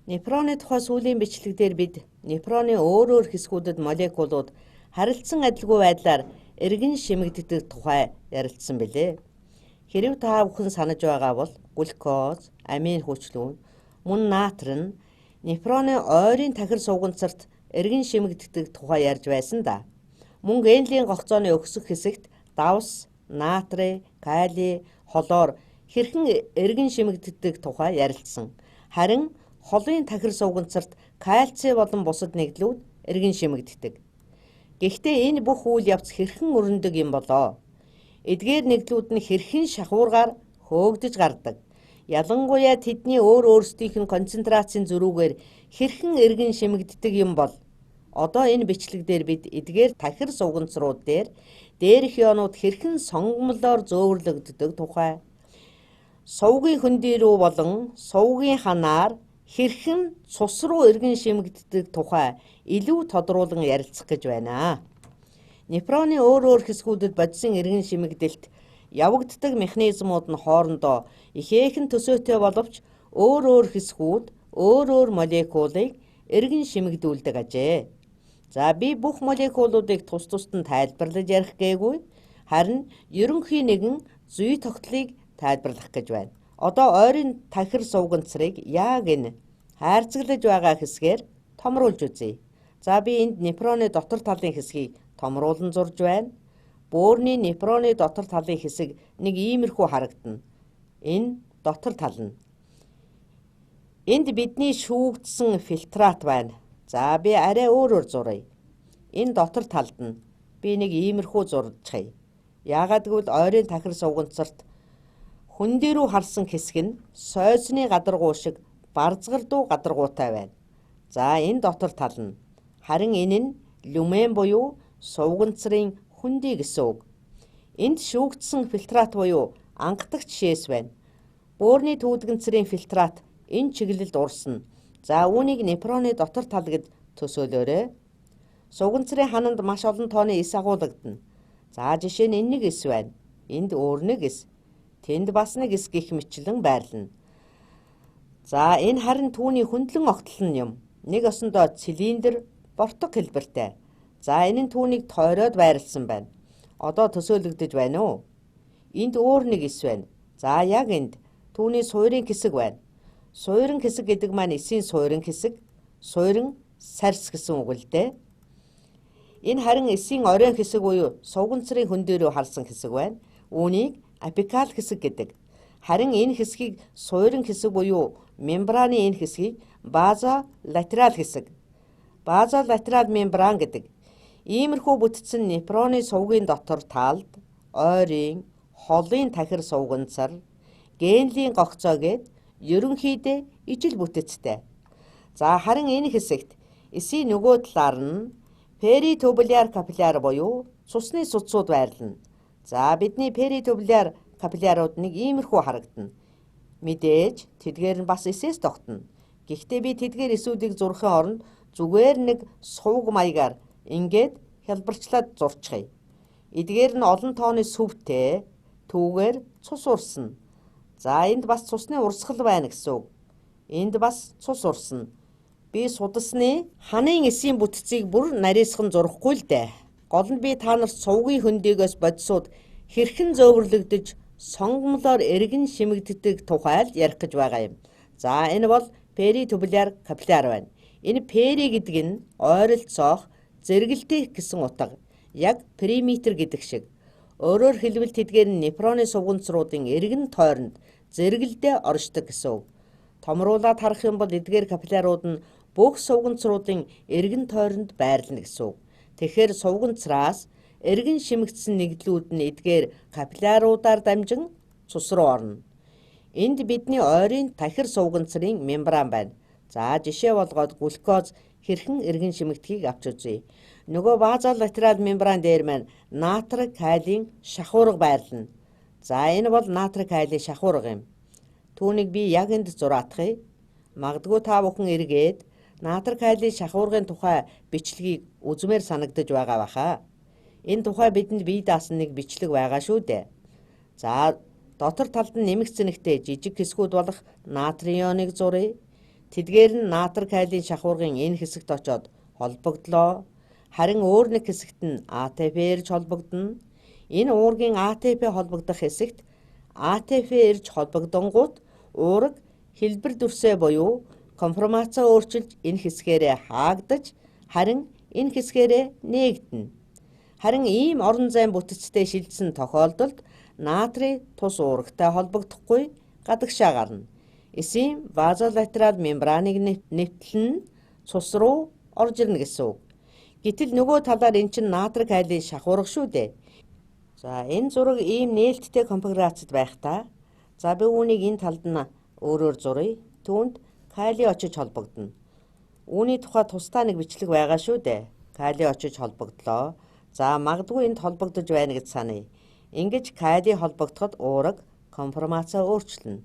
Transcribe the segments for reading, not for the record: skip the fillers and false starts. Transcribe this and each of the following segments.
Непроны тухай сүүлийн бичлэгдээр бид непроны өөр хэсгүүдэд молекулууд харилцсан адилгүй байдлаар эргэн шимэгддэг тухай ярилцсан билээ. Хэрэв та бүхэн санаж байгаа бол глюкоз, амин хүчлүүн, мөн натр нь непроны ойрын тахир сувганцарт эргэн шимэгддэг тухай ярьж байсан да. Мөн генлийн гогцооны өгсөх хэсэгт давс, натрий, калий, холоор хэрхэн эргэн шимэгддэг тухай ярилцсан. Харин холын тахир сувганцарт кальций болон бусад нэгдлүүд эргэн шимэгддэг. Гэхдээ энэ бүх үйл явц хэрхэн өрнөдөг юм болоо? Эдгээр нэгдлүүд нь хэрхэн шахуургаар хөөгдөж гардаг? Ялангуяа тэдний өөрсдийнх нь концентрацийн зөрүүгээр хэрхэн эргэн шимэгддэг юм бол? Одоо энэ бичлэгдээр бид эдгээр тахир сувганцрууд дээр дээрх ионууд хэрхэн сонгомлоор зөөвөрлөгддөг тухай, сувгийн хөндий рүү болон сувгийн ханаар хэрхэн цус руу эргэн шимэгддэг тухай илүү тодруулан ярилцах гэж байна. Непроны өөр хэсгүүдэд бодисын эргэн шимэгдэлт явагддаг механизмууд нь хоорондоо ихээхэн төсөөтэй боловч өөр хэсгүүд өөр молекулыг эргэн шимэгдүүлдэг ажээ. За би бүх молекулуудыг тус тусад нь тайлбарлаж ярих гээгүй, харин ерөнхий нэгэн зүй тогтлыг тайлбарлах гэж байна. Одоо ойрын тахир сувганцрыг яг энэ хайрцаглаж байгаа хэсгээр томруулж үзье. За би энд непроны дотор талын хэсгийг томруулан зурж байна. Бөөрийн непроны дотор талын хэсэг нэг иймэрхүү харагдана. Энэ дотор тал нь. Энд бидний шүүгдсэн фильтрат байна. За би арай өөрөөр зуръя. Энэ дотор талд нь би нэг иймэрхүү зурчихъя. Яагаад гэвэл ойрын тахир сувганцарт хөндий рүү харсан хэсэг нь сойсны гадаргуу шиг барзгардуу гадаргуутай байна. За энэ дотор тал нь. Харин энэ нь люмен буюу сувганцрын хөндий гэсэн үг. Энд шүүгдсэн фильтрат буюу ангадагч шээс байна. Бөөрийн түүдгэнцрийн фильтрат энэ чиглэлд урсна. За үүнийг непроны дотор тал гэд төсөөлөөрэй. Сувганцрын хананд маш олон тооны эс агуулгадана. За жишээ нь энэ нэг эс байна. Энд өөр нэг эс. Тэнд бас нэг эс гих мэтлэн байрлана. За энэ харин түүний хөндлөн огтлон юм. Нэг осондоо цилиндр бортог хэлбэртэй. За энэ нь түүнийг тойроод байрлсан байна. Одоо төсөөлөгдөж байна уу? Энд өөр нэг эс байна. За яг энд түүний суурин хэсэг байна. Суурин хэсэг гэдэг маань эсийн суурин хэсэг, суурин сарс гэсэн үг л дээ. Энэ харин эсийн оройн хэсэг буюу сувганцрын хөндий рүү харсан хэсэг байна. Үүнийг апикал хэсэг гэдэг. Харин энэ хэсгийг суурин хэсэг буюу мембраны энэ хэсгийг базолатерал хэсэг, базолатерал мембран гэдэг. Иймэрхүү бүтцэн непроны сувгийн дотор талд ойрын, холын тахир сувганцар, генлийн гогцоо гээд ерөнхийдөө ижил бүтэцтэй. За харин энэ хэсэгт эсийн нөгөө талаар нь перитубуляр капилляр буюу цусны судсууд байрлана. За бидний перитубуляр капиллярууд нэг иймэрхүү харагдана. Мэдээж тэдгээр нь бас эсээс тогтно. Гэхдээ би тэдгээр эсүүдийг зурхын оронд зүгээр нэг сувг маягаар ингээд хялбарчлаад зурчихъя. Эдгээр нь олон тооны сүвтэй түүгээр цус урсна. За энд бас цусны урсгал байна гэсэн үг. Энд бас цус урсна. Би судасны ханын эсийн бүтцийг бүр нарийсхан зурхгүй л дээ. Гол нь би та нарт сувгийн хөндийгөөс бодисууд хэрхэн зөөвөрлөгдөж сонгомлоор эргэн шимэгддэг тухай л ярих гэж байгаа юм. За энэ бол перитубуляр капилляр байна. Энэ пери гэдэг нь ойролцоох, зэрэгэлдэх гэсэн утга. Яг периметр гэдэг шиг. Өөрөөр хэлбэл тэдгээр нь непроны сувганцруудын эргэн тойронд зэрэгэлдээ оршдог гэсэн үг. Томруулаад харах юм бол эдгээр капиллярууд нь бүх сувганцруудын эргэн тойронд байрлана гэсэн үг. Тэгэхээр сувганцраас эргэн шимэгдсэн нэгдлүүд нь эдгээр капилляруудаар дамжин цус руу орно. Энд бидний ойрын тахир сувганцрын мембран байна. За жишээ болгоод глюкоз хэрхэн эргэн шимэгдэхийг авч үзье. Нөгөө базолатерал мембран дээр маань натр калийн шахуурга байрлана. За энэ бол натр калий шахуурга юм. Түүнийг би яг энд зураатгая. Магадгүй та бүхэн эргээд натр калий шахуургын тухай бичлэгийг үзмээр санагдаж байгаа баха. Энэ тухай бидэнд бие даасан нэг бичлэг байгаа шүү дээ. За дотор талд нь нэмэгцэнэгтэй жижиг хэсгүүд болох натрийн ионыг зуръя. Тэдгээр нь наатар калийн шахуургын энэ хэсэгт очоод холбогдлоо. Харин өөр нэг хэсэгт нь АТП ирж холбогдно. Энэ уургийн АТП холбогдох хэсэгт АТП ирж холбогдонгууд уураг хэлбэр дүрсээ буюу конформацаа өөрчилж энэ хэсгээрээ хаагдаж харин энэ хэсгээрээ нээгдэнэ. Харин ийм орон зайн бүтэцтэй шилжсэн тохиолдолд наатрий тус уурагтай холбогдохгүй гадагшаа гарна. Эсийн вазолатерал мембраныг нэвтлэн цус руу орж ирнэ гэсэн үг. Гэтэл нөгөө талаар эн чинь натрик айлын шахуурга шүү дээ. За энэ зураг ийм нээлттэй конфигурацид байх та. За би үүнийг энэ талд нь өөрөөр зуръя. Түүнд кали очиж холбогдно. Үүний тухай тусдаа нэг бичлэг байгаа шүү дээ. Кали очиж холбогдлоо. За магадгүй энд холбогдож байна гэж саная. Ингэж кали холбогдоход уураг конформацаа өөрчилнө.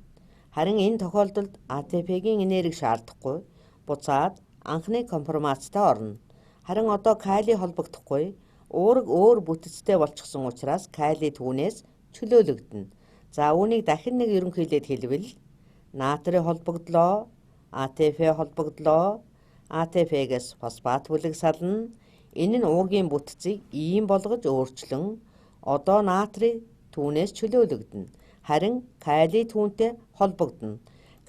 Харин энэ тохиолдолд АТП-гийн энерги шаардахгүй. Буцаад анхны конформацтай орно. Харин одоо кали холбогдохгүй. Уураг өөр бүтэцтэй болчихсон учраас кали түүнээс чөлөөлөгдөнө. За үүнийг дахин нэг ерөнхийлээд хэлбэл натрий холбогдлоо, АТП холбогдлоо, АТП-гээс фосфат бүлэг сална. Энэ нь уургийн бүтцийг ийм болгож өөрчлөн одоо натрий түүнээс чөлөөлөгдөнө. Харин кали түүнтэй холбогдно.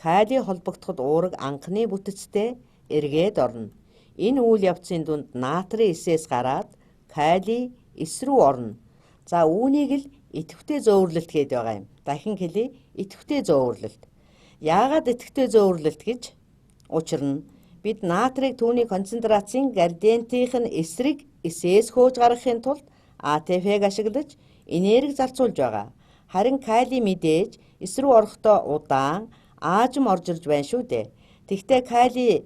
Кали холбогдоход уураг анхны бүтэцтэй эргээд орно. Энэ үйл явцын дунд натрий эсээс гараад кали эс рүү орно. За үүнийг л идэвхтэй зөөвөрлөлт гэдэг байгаа юм. Дахин хэлье, идэвхтэй зөөвөрлөлт. Яагаад идэвхтэй зөөвөрлөлт гэж? Учир нь бид натрийг түүний концентрацийн градиентийнх нь эсрэг эсээс хөөж гаргахын тулд АТП-г ашиглаж энерги зарцуулж байгаа. Харин кали мэдээж эс рүү орохдоо удаан аажим орж ирж байна шүү дээ. Тэгвэл кали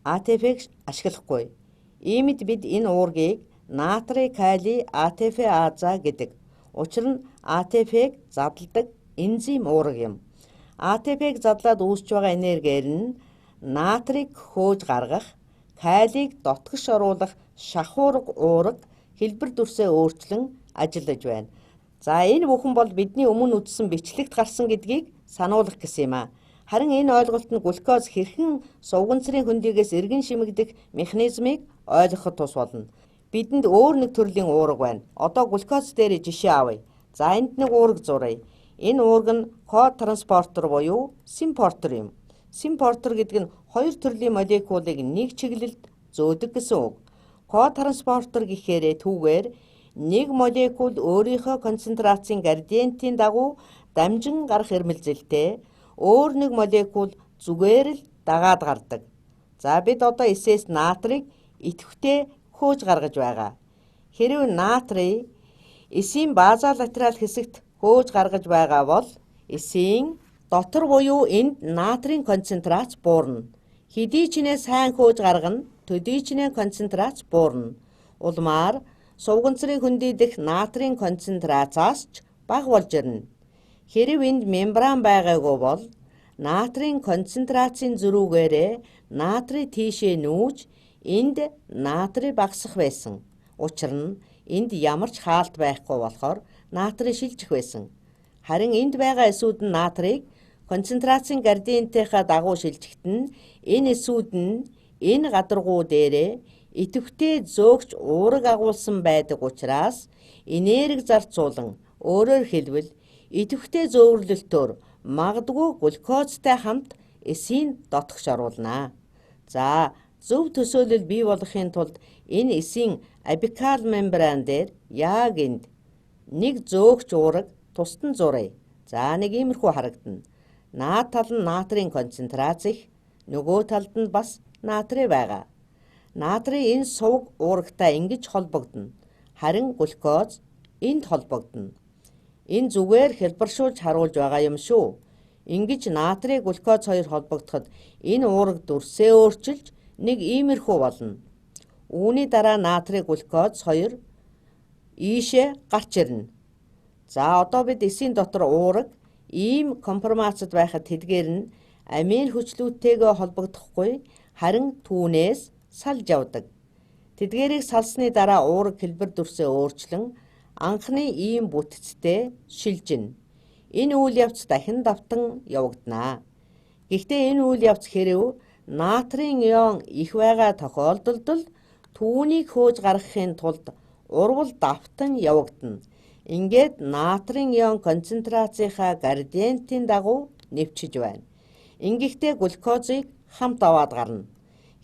АТП-г ашиглахгүй. Иймд бид энэ уургийг натрий кали АТП Аза гэдэг. Учир нь АТП-г задладаг энзим уураг юм. АТП-г задлаад үүсч байгаа энергиэр нь натрийг хөөж гаргах, калийг дотгош оруулах шахуурга уураг хэлбэр дүрсээ өөрчлөн ажиллаж байна. За энэ бүхэн бол бидний өмнө үзсэн бичлэгт гарсан гэдгийг сануулгах гэсэн юм а. Харин энэ ойлголт нь глюкоз хэрхэн сувганцрын хөндийгээс эргэн шимэгдэх механизмыг ойлгоход тус болно. Бидэнд өөр нэг төрлийн уурга байна. Одоо глюкоз дээр жишээ авъя. За энд нэг уурга зуръя. Энэ уурга нь ко-транспортер буюу симпортер юм. Симпортер гэдэг нь хоёр төрлийн молекулыг нэг чиглэлд зөөдөг гэсэн үг. Ко-транспортер гэхээр түүгээр нэг молекул өөрийнхөө концентрацийн градиентийн дагуу дамжин гарах эрмэлзэлтэй өөр нэг молекул зүгээр л дагаад гардаг. За бид одоо эсээс натрийг идэвхтэй хөөж гаргаж байгаа. Хэрвээ натрий эсийн базолатерал хэсэгт хөөж гаргаж байгаа бол эсийн дотор буюу энд натрийн концентрац буурна. Хэдий ч нэ сайн хөөж гаргана, төдий ч нэ концентрац буурна. Улмаар сувганцрын хөндий дэх натрийн концентрацаас ч бага болж ирнэ. Хэрв энд мембран байгаагүй бол натрийн концентрацийн зөрүүгээрээ натрий тийшээ нүүж энд натрий багасах байсан. Учир нь энд ямар ч хаалт байхгүй болохоор натрий шилжих байсан. Харин энд байгаа эсүүд нь натрийг концентрацийн градиентийнхаа дагуу шилжихэд нь энэ эсүүд нь энэ гадаргуу дээрээ идэвхтэй зөөгч уураг агуулсан байдаг учраас энерги зарцуулан өөрөөр хэлбэл идэвхтэй зөөвөрлөлтөөр магадгүй глюкозтай хамт эсийн дотгош оруулнаа. За зөв төсөөлөл бий болгохын тулд энэ эсийн апикал мембран дээр яг энд нэг зөөгч уураг тусдан зуръя. За нэг иймэрхүү харагдана. Наад тал нь натрийн концентрац их, нөгөө талд нь бас натрий байгаа. Натрий энэ сувг уурагтай ингэж холбогдно. Харин глюкоз энд холбогдно. Энэ зүгээр хэлбэршүүлж харуулж байгаа юм шүү. Ингэж натрий глюкоз хоёр холбогдоход энэ уураг дүрсээ өөрчилж нэг иймэрхүү болно. Үүний дараа натрий глюкоз хоёр ийшээ гарч ирнэ. За одоо бид эсийн дотор уураг ийм конформацид байхад тэдгээр нь амин хүчлүүдтэйгээ холбогдохгүй харин түүнээс салж явдаг. Тэдгээрийг салсны дараа уураг хэлбэр дүрсээ өөрчлөн анхны ийм бүтцтэй шилжинэ. Энэ үйл явц дахин давтан явагдана. Гэхдээ энэ үйл явц хэрв натрийн ион их байгаа тохиолдолд л түүнийг хөөж гаргахын тулд урвал давтан явагдана. Ингээд натрийн ион концентрацийнхаа градиентийн дагуу нэвчиж байна. Ингэхдээ глюкозыг хамт аваад гарна.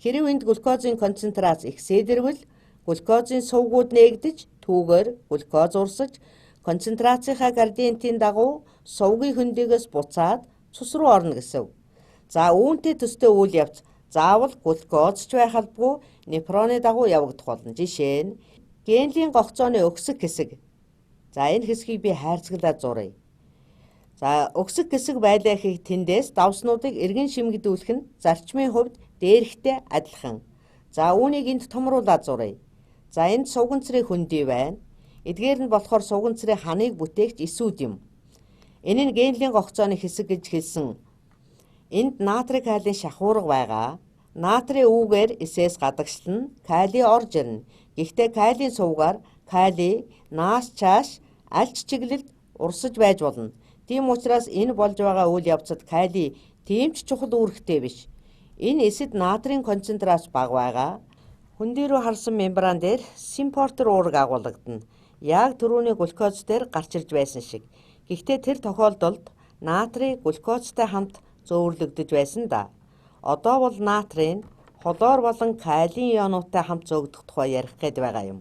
Хэрэв энд глюкозын концентрац ихсэдэрвэл глюкозын сувгууд нээгдэж түүгээр глюкоз урсаж концентрацийнхаа градиентийн дагуу сувгийн хөндийгөөс буцаад цус руу орно гэсэн. За үүнтэй төстэй үйл явц заавал глюкозч байх албагүй нефроны дагуу явагдах болно. Жишээ нь генлийн гогцооны өксөг хэсэг. За энэ хэсгийг би хайрцаглаад зуръя. За өксөг хэсэг байлаа гэхийг тэндээс давснуудыг эргэн шимэгдүүлэх нь зарчмын хувьд дээрхтэй адилхан. За үүнийг энд томруулаад зуръя. За энд суганцрын хөндий байна. Эдгээр нь болохоор суганцрын ханыг бүтээгч эсүүд юм. Энэ нь генлийн гогцооны хэсэг гэж хэлсэн. Энд натрий калийн шахуурга байгаа. Натрийн үүгээр эсээс гадагшлан кали орж ирнэ. Гэхдээ калийн сувгаар кали наас чааш аль ч чиглэлд урсаж байж болно. Тийм учраас энэ болж байгаа үйл явцад кали тийм ч чухал үүрэгтэй биш. Энэ эсэд натрийн концентрац бага байгаа. Хөндий рүү харсан мембран дээр симпортер уурга агуулгадана. Яг түрүүний глюкоз дээр гарч ирж байсан шиг. Гэхдээ тэр тохиолдолд натрий глюкозтай хамт зөөвөрлөгдөж байсан да. Одоо бол натрийн холоор болон калийн ионуудтай хамт зөөгдөх тухай ярих гээд байгаа юм.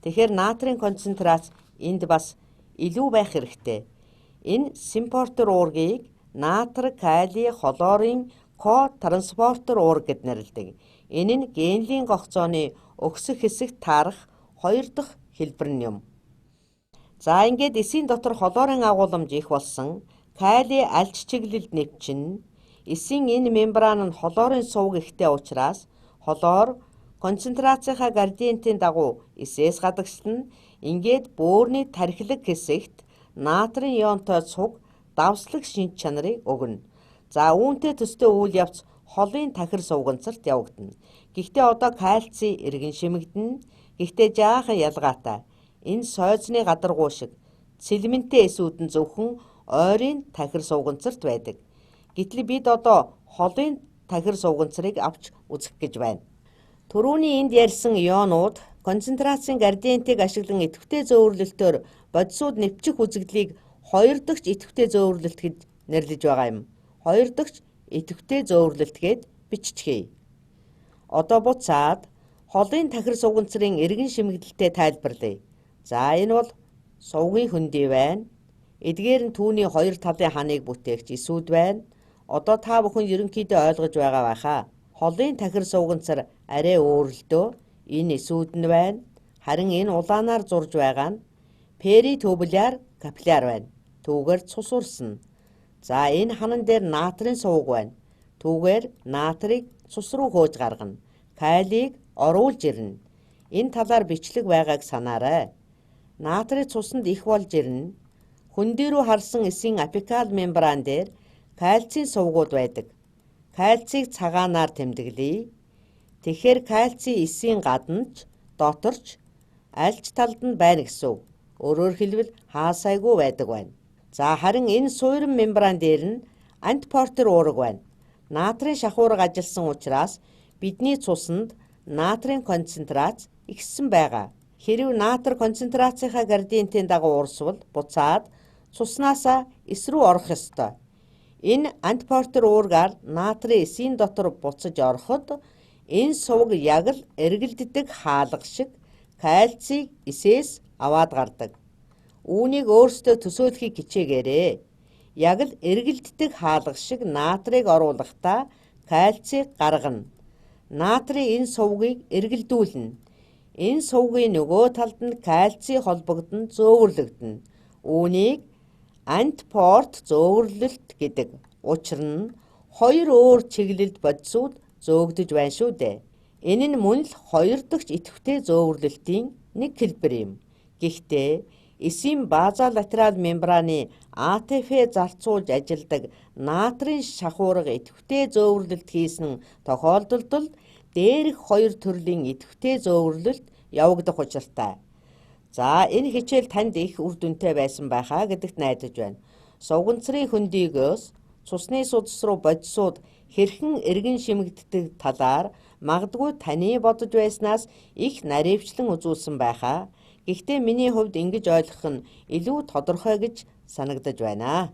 Тэгэхээр натрийн концентрац энд бас илүү байх хэрэгтэй. Энэ симпортер уургийг натр кали холорын ко-транспортер уурга гэд нэрлэдэг. Энэ нь генлийн гогцооны өксөх хэсэгт таарах хоёр дахь хэлбэр нь юм. За ингээд эсийн дотор холорын агууламж их болсон кали аль ч чиглэлд нэвчинэ. Эсийн энэ мембран нь холорын сувг ихтэй учраас холор концентрацийнхаа градиентийн дагуу эсээс гадагшлана. Ингээд бөөрийн тархилэг хэсэгт натрийн ионтой цуг давслаг шинж чанарыг өгнө. За үүнтэй төстэй үйл явц холын тахир сувганцарт явагдана. Гэхдээ одоо кальций эргэн шимэгдэнэ. Гэхдээ жаахан ялгаатай. Энэ сойзны гадаргуу шиг цэлмэнтэй эсүүд нь зөвхөн ойрын тахир сувганцарт байдаг. Гэтэл бид одоо холын тахир сувганцарыг авч үзэх гэж байна. Түрүүний энд ярьсан ионууд концентрацийн градиентийг ашиглан идэвхтэй зөөвөрлөлтөөр бодисууд нэвчих үзэгдлийг хоёр дахь идэвхтэй зөөвөрлөлт гэж нэрлэж байгаа юм. Хоёр дахь идэвхтэй зөөвөрлөлт гэд биччихье. Одоо буцаад холын тахир сувганцрын эргэн шимэгдэлтэй тайлбарлая. За энэ бол сувгийн хөндий байна. Эдгээр нь түүний хоёр талын ханыг бүтээгч эсүүд байна. Одоо та бүхэн ерөнхийдөө ойлгож байгаа байхаа. Холын тахир сувганцар арай өөрлөлтөө энэ эсүүд нь байна. Харин энэ улаанаар зурж байгаа нь перитубуляр капилляр байна. Түүгээр цус урсна. За энэ ханан дээр натрийн сувг байна. Түүгээр натрийг цус руу хөөж гаргана. Калийг оруулж ирнэ. Энэ талаар бичлэг байгааг санаарай. Натрийн цуснд их болж ирнэ. Хөндий рүү харсан эсийн апикал мембран дээр кальцийн сувгууд байдаг. Кальцийг цагаанаар тэмдэглэе. Тэгэхээр кальций эсийн гаднаж, доторч аль ч талд нь байна гэсэн үг. Өөрөөр хэлбэл хаасайгүй байдаг байна. За харин энэ суурин мембран дээр нь антипортер уурга байна. Натрийн шахуурга ажилласан учраас бидний цуснд натрийн концентрац ихссэн байгаа. Хэрэв натр концентрацийнхаа градиентийн дагуу урсвал буцаад цуснаасаа эс рүү орох ёстой. Энэ антипортер уургаар натрийн эсийн дотор буцаж ороход энэ сувг яг л эргэлддэг хаалга шиг кальцийг эсээс аваад гардаг. Үүнийг өөрсдөө төсөөлөхийг хичээгээрэй. Яг л эргэлддэг хаалга шиг натрийг оруулахдаа кальцийг гаргана. Натрийн энэ сувгийг эргэлдүүлнэ. Энэ сувгийн нөгөө талд нь кальций холбогдон зөөвөрлөгдөнө. Үүнийг антипорт зөөвөрлөлт гэдэг. Учир нь хоёр өөр чиглэлд бодисууд зөөгдөж байна шүү дээ. Энэ нь мөн л хоёр дахь идэвхтэй зөөвөрлөлтийн нэг хэлбэр юм. Гэхдээ эсийн базалатерал мембраны АТФ зарцуулж ажилдаг натрийн шахуурга идэвхтэй зөөвөрлөлт хийсэн тохиолдолд л дээрх хоёр төрлийн идэвхтэй зөөвөрлөлт явагдах учиртай. За энэ хичээл танд их үр дүнтэй байсан байхаа гэдэгт найдаж байна. Суганцрын хөндийгөөс цусны судас руу бодисууд хэрхэн эргэн шимэгддэг талаар магадгүй таны бодож байснаас их наривчлан үзүүлсэн байхаа. Гэхдээ миний хувьд ингэж ойлгох нь илүү тодорхой гэж санагдаж байна.